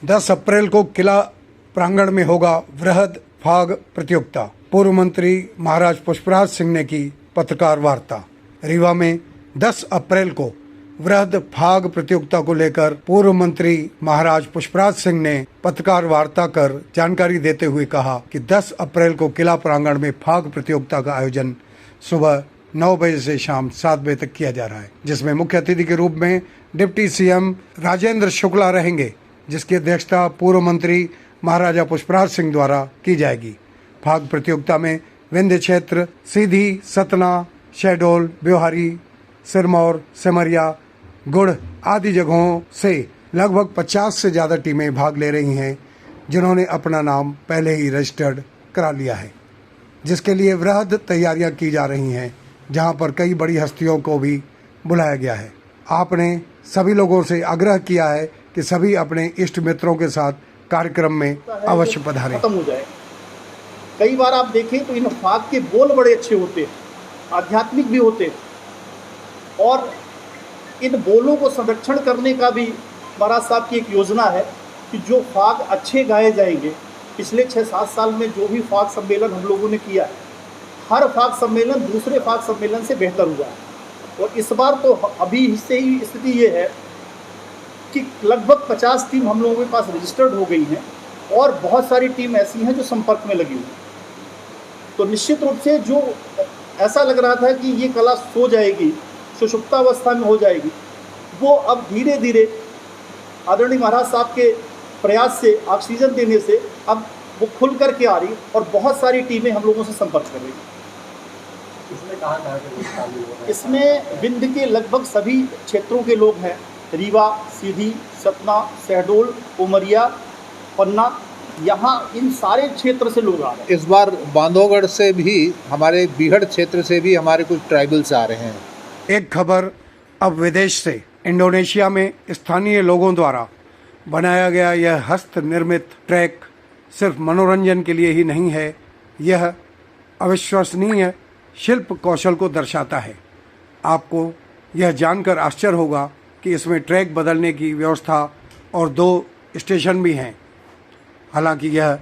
10 अप्रैल को किला प्रांगण में होगा वृहद फाग प्रतियोगिता। पूर्व मंत्री महाराज पुष्पराज सिंह ने की पत्रकार वार्ता। रीवा में 10 अप्रैल को वृहद फाग प्रतियोगिता को लेकर पूर्व मंत्री महाराज पुष्पराज सिंह ने पत्रकार वार्ता कर जानकारी देते हुए कहा कि 10 अप्रैल को किला प्रांगण में फाग प्रतियोगिता का आयोजन सुबह 9 बजे से शाम 7 बजे तक किया जा रहा है, जिसमें मुख्य अतिथि के रूप में डिप्टी सीएम राजेंद्र शुक्ला रहेंगे, जिसकी अध्यक्षता पूर्व मंत्री महाराजा पुष्पराज सिंह द्वारा की जाएगी। फाग प्रतियोगिता में विंध्य क्षेत्र, सीधी, सतना, शहडोल, ब्योहारी, सिरमौर, सिमरिया, गुड़ आदि जगहों से लगभग 50 से ज़्यादा टीमें भाग ले रही हैं, जिन्होंने अपना नाम पहले ही रजिस्टर्ड करा लिया है, जिसके लिए वृहद तैयारियां की जा रही हैं, जहां पर कई बड़ी हस्तियों को भी बुलाया गया है। आपने सभी लोगों से आग्रह किया है कि सभी अपने इष्ट मित्रों के साथ कार्यक्रम में अवश्य पधारें। खत्म हो जाए। कई बार आप देखें तो इन फाग के बोल बड़े अच्छे होते हैं, आध्यात्मिक भी होते हैं, और इन बोलों को संरक्षण करने का भी महाराज साहब की एक योजना है कि जो फाग अच्छे गाए जाएंगे। पिछले 6-7 साल में जो भी फाग सम्मेलन हम लोगों ने किया है, हर फाग सम्मेलन दूसरे फाग सम्मेलन से बेहतर हुआ है। और इस बार तो अभी से ही स्थिति ये है कि लगभग 50 टीम हम लोगों के पास रजिस्टर्ड हो गई हैं और बहुत सारी टीम ऐसी हैं जो संपर्क में लगी हुई हैं। तो निश्चित रूप से जो ऐसा लग रहा था कि ये कला सो जाएगी, सुषुप्तावस्था में हो जाएगी, वो अब धीरे धीरे आदरणीय महाराज साहब के प्रयास से, ऑक्सीजन देने से अब वो खुल करके आ रही और बहुत सारी टीमें हम लोगों से संपर्क कर रही। इसमें कहाँ के लोग शामिल हो रहे हैं? इसमें विंध्य के लगभग सभी क्षेत्रों के लोग हैं। रीवा, सीधी, सतना, शहडोल, उमरिया, पन्ना, यहाँ इन सारे क्षेत्र से लोग आ रहे हैं। इस बार बांधवगढ़ से भी, हमारे बीहड़ क्षेत्र से भी हमारे कुछ ट्राइबल्स आ रहे हैं। एक खबर अब विदेश से। इंडोनेशिया में स्थानीय लोगों द्वारा बनाया गया यह हस्त निर्मित ट्रैक सिर्फ मनोरंजन के लिए ही नहीं है, यह अविश्वसनीय शिल्प कौशल को दर्शाता है। आपको यह जानकर आश्चर्य होगा कि इसमें ट्रैक बदलने की व्यवस्था और 2 स्टेशन भी हैं। हालांकि यह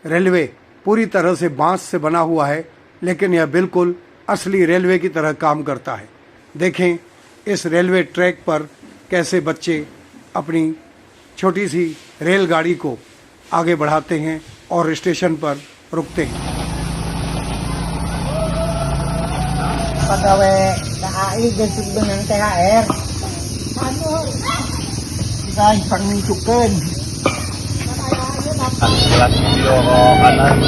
रेलवे पूरी तरह से बांस से बना हुआ है, लेकिन यह बिल्कुल असली रेलवे की तरह काम करता है। देखें इस रेलवे ट्रैक पर कैसे बच्चे अपनी छोटी सी रेलगाड़ी को आगे बढ़ाते हैं और स्टेशन पर रुकते हैं। Pegawai KAI dan dengan THR. Kita pangungsukeun. Kelas video kanan.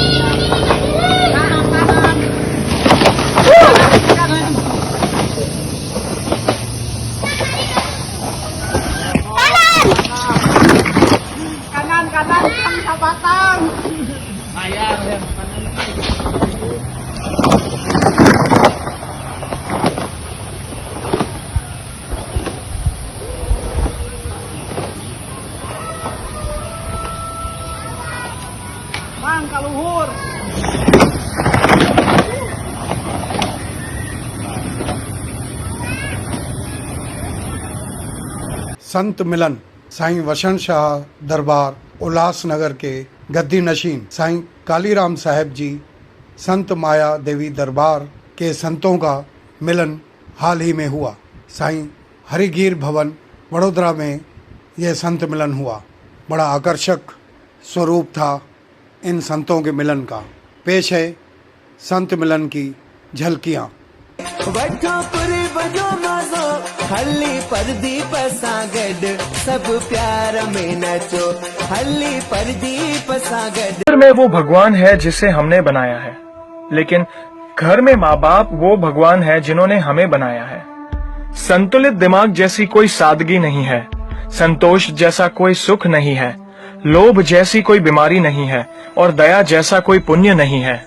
Kanan sabatan. Ayah yang Bang kaluhur. संत मिलन साईं वसंत शाह दरबार उल्लासनगर के गद्दी नशीन साईं कालीराम साहब जी, संत माया देवी दरबार के संतों का मिलन हाल ही में हुआ। साईं हरिगीर भवन वडोदरा में यह संत मिलन हुआ। बड़ा आकर्षक स्वरूप था इन संतों के मिलन का। पेश है संत मिलन की झलकियाँ। हल्ली परदीप सागड सब प्यार में नचो, हल्ली परदीप सागड। घर में वो भगवान है जिसे हमने बनाया है, लेकिन घर में माँ बाप वो भगवान है जिन्होंने हमें बनाया है। संतुलित दिमाग जैसी कोई सादगी नहीं है, संतोष जैसा कोई सुख नहीं है, लोभ जैसी कोई बीमारी नहीं है और दया जैसा कोई पुण्य नहीं है।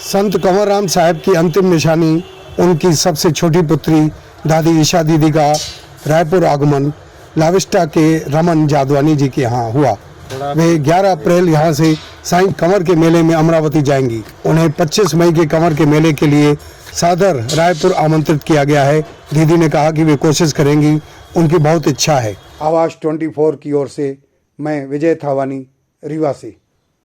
संत कंवर राम साहब की अंतिम निशानी उनकी सबसे छोटी पुत्री दादी ईशा दीदी का रायपुर आगमन लाविस्टा के रमन जादवानी जी के यहाँ हुआ। वे 11 अप्रैल यहाँ से साईं कंवर के मेले में अमरावती जाएंगी। उन्हें 25 मई के कंवर के मेले के लिए सादर रायपुर आमंत्रित किया गया है। दीदी ने कहा कि वे कोशिश करेंगी, उनकी बहुत इच्छा है। आवाज 24 की ओर से मैं विजय थावानी रीवा से।